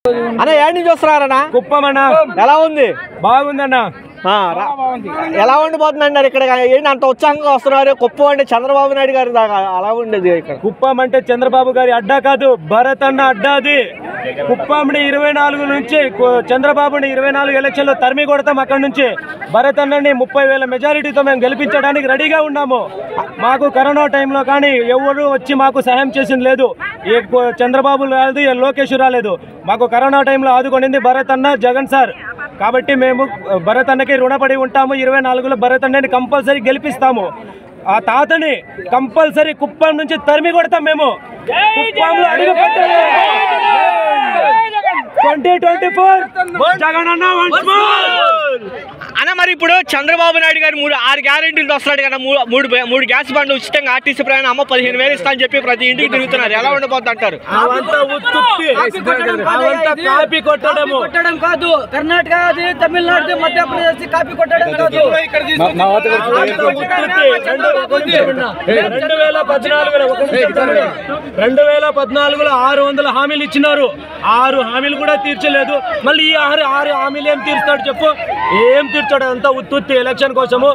అన్న ఏడు నుంచి వస్తున్నారన్నా? కుప్పం అన్న. ఎలా ఉంది? బాగుందన్న. ఎలా ఉండిపోతుందండి ఇక్కడ? ఏంటి అంత ఉత్సాహంగా వస్తున్నారు? కుప్పం అంటే చంద్రబాబు నాయుడు గారి దాకా అలా ఉండేది ఇక్కడ. కుప్పం అంటే చంద్రబాబు గారి అడ్డా కాదు, భరత్ అన్న అడ్డా. అది కుప్పంని 24 నుంచి చంద్రబాబుని 24 ఎలక్షన్లో తరిమి కొడతాం. అక్కడి నుంచి భరత్ అన్నని 30,000 మెజారిటీతో మేము గెలిపించడానికి రెడీగా ఉన్నాము. మాకు కరోనా టైంలో కానీ ఎవరు వచ్చి మాకు సహాయం చేసింది లేదు. ఏ చంద్రబాబు రాలేదు, ఏ లోకేష్ రాలేదు. మాకు కరోనా టైంలో ఆదుకొనింది భరత్ అన్న, జగన్ సార్. కాబట్టి మేము భరత్ అన్నకి రుణపడి ఉంటాము. 24లో భరత్ అన్నని కంపల్సరీ గెలిపిస్తాము. ఆ తాతని కంపల్సరీ కుప్పం నుంచి తరిమి కొడతాం. మేము కుప్పంలో అడుగు పెట్టాలి. 2024 జగన్ అన్న అన్న. మరి ఇప్పుడు చంద్రబాబు నాయుడు గారు 6 గ్యారెంటీలు వస్తున్నాడు కదా. మూడు గ్యాస్ బండ్లు ఉచితంగా ఆర్టీసీ ప్రయాణం అమ్మ 15,000 ఇస్తా అని చెప్పి ప్రతి ఇంటికి తిరుగుతున్నారు. ఎలా ఉండబోద్ది అంటారు? కాపీ కొట్టడం కాదు, కర్ణాటక తమిళనాడు మధ్యప్రదేశ్ కాపీ కొట్టడం కాదు. 2014లో 600 హామీలు ఇచ్చినారు. 6 హామీలు కూడా తీర్చలేదు. మళ్ళీ ఈ 6 హామీలు ఏం తీర్స్తాడు చెప్పు? ఏం తీర్చాడు? అంతా ఉత్తుత్తి ఎలక్షన్ కోసము.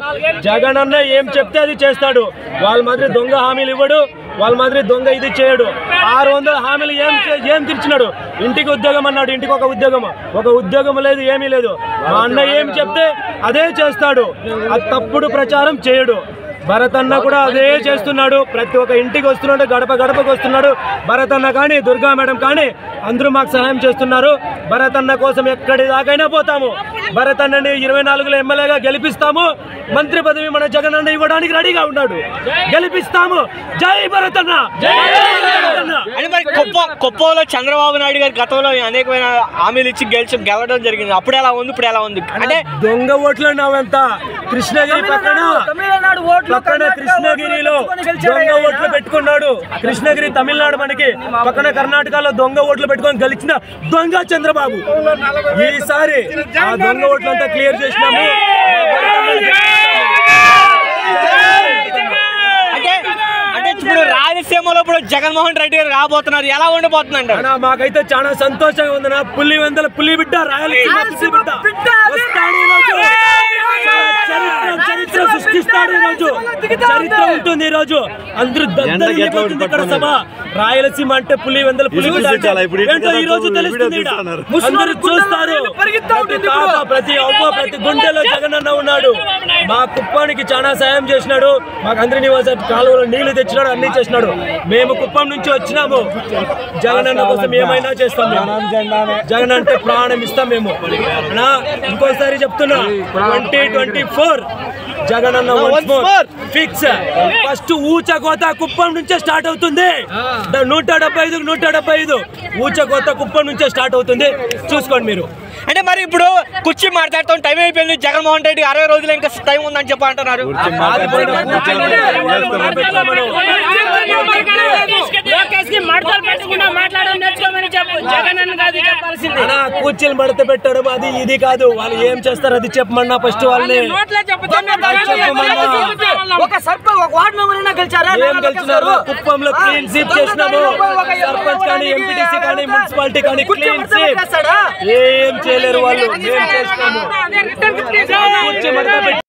జగన్ అన్న ఏం చెప్తే అది చేస్తాడు. వాళ్ళ మాదిరి దొంగ హామీలు ఇవ్వడు, వాళ్ళ మాదిరి దొంగ ఇది చేయడు. 600 హామీలు ఏం తీర్చినాడు? ఇంటికి ఉద్యోగం అన్నాడు, ఇంటికి ఒక ఉద్యోగం లేదు, ఏమీ లేదు. మా అన్న ఏం చెప్తే అదే చేస్తాడు. అది తప్పుడు ప్రచారం చేయడు. భరత్ అన్న కూడా అదే చేస్తున్నాడు. ప్రతి ఒక్క ఇంటికి వస్తున్నాడు, గడపకు వస్తున్నాడు. భరత్ అన్న కానీ, దుర్గా మేడం కానీ అందరూ మాకు సహాయం చేస్తున్నారు. భరత్ అన్న కోసం ఎక్కడి దాకైనా పోతాము. భరత్ అన్నని 24లో ఎమ్మెల్యేగా గెలిపిస్తాము. మంత్రి పదవి మన జగన్ అన్న ఇవ్వడానికి రెడీగా ఉన్నాడు. గెలిపిస్తాము. జై భరత్ అన్న. కుప్పంలో చంద్రబాబు నాయుడు గారి గతంలో అనేకమైన హామీలు ఇచ్చి గెలవడం జరిగింది. అప్పుడు ఎలా ఉంది, ఇప్పుడు ఎలా ఉంది? అంటే దొంగ ఓట్లు అన్నావంతా. కృష్ణగిరి పక్కన కృష్ణగిరిలో దొంగ ఓట్లు పెట్టుకున్నాడు. కృష్ణగిరి తమిళనాడు మనకి పక్కన, కర్ణాటకలో దొంగ ఓట్లు పెట్టుకొని గెలిచిన దొంగ చంద్రబాబు. ఈసారి ఆ దొంగ ఓట్లంతా క్లియర్ చేసినాము. అంటే ఇప్పుడు రాయలసీమలో ఇప్పుడు జగన్మోహన్ రెడ్డి గారు రాబోతున్నారు. ఎలా ఉండబోతుందండి? మాకైతే చాలా సంతోషంగా ఉంది. పులి బిడ్డ రాయలసీమ చరిత్ర సృష్టిస్తాడు. చరిత్ర ఉంటుంది. ఈ రోజు అందరూ ఇక్కడ సభ. రాయలసీమ అంటే పులివెందుల పులి ఏంటో ఈ రోజు తెలుస్తుంది. అందరూ చూస్తారు. ప్రతి గుండెలో జగన్ అన్న ఉన్నాడు. మా కుప్పానికి చాలా సాయం చేసినాడు. మాకు అందరి నివాస కాలువలో నీళ్లు తెచ్చినాడు, అన్ని చేసినాడు. మేము కుప్పం నుంచి వచ్చినాము. జగన్ అన్న కోసం ఏమైనా చేస్తాం. జగన్ అంటే ప్రాణం ఇస్తాం మేము. ఇంకోసారి చెప్తున్నా, 2024 జగన్ అన్న ఫిక్స్. ఫస్ట్ ఊచకోత కుప్పం నుంచే స్టార్ట్ అవుతుంది. 175 ఊచకోత కుప్పం నుంచే స్టార్ట్ అవుతుంది. చూసుకోండి మీరు. అంటే మరి ఇప్పుడు కుర్చీ మాట్లాడతాం, టైం అయిపోయింది. జగన్మోహన్ రెడ్డి 60 రోజులు ఇంకా టైం ఉందని చెప్పి అంటున్నారు. కూర్చీలు మడత పెట్టడం అది ఇది కాదు. వాళ్ళు ఏం చేస్తారు అది చెప్పమన్నా ఫస్ట్ వాళ్ళని. కుప్పంలో క్లీన్ స్వీప్ చేసినాము. సర్పంచ్ కానీ, ఎంపీటీసీ కానీ, మున్సిపాలిటీ కానీ క్లీన్ స్వీప్ ఏం చేయలేరు వాళ్ళు. ఏం చేస్తాము?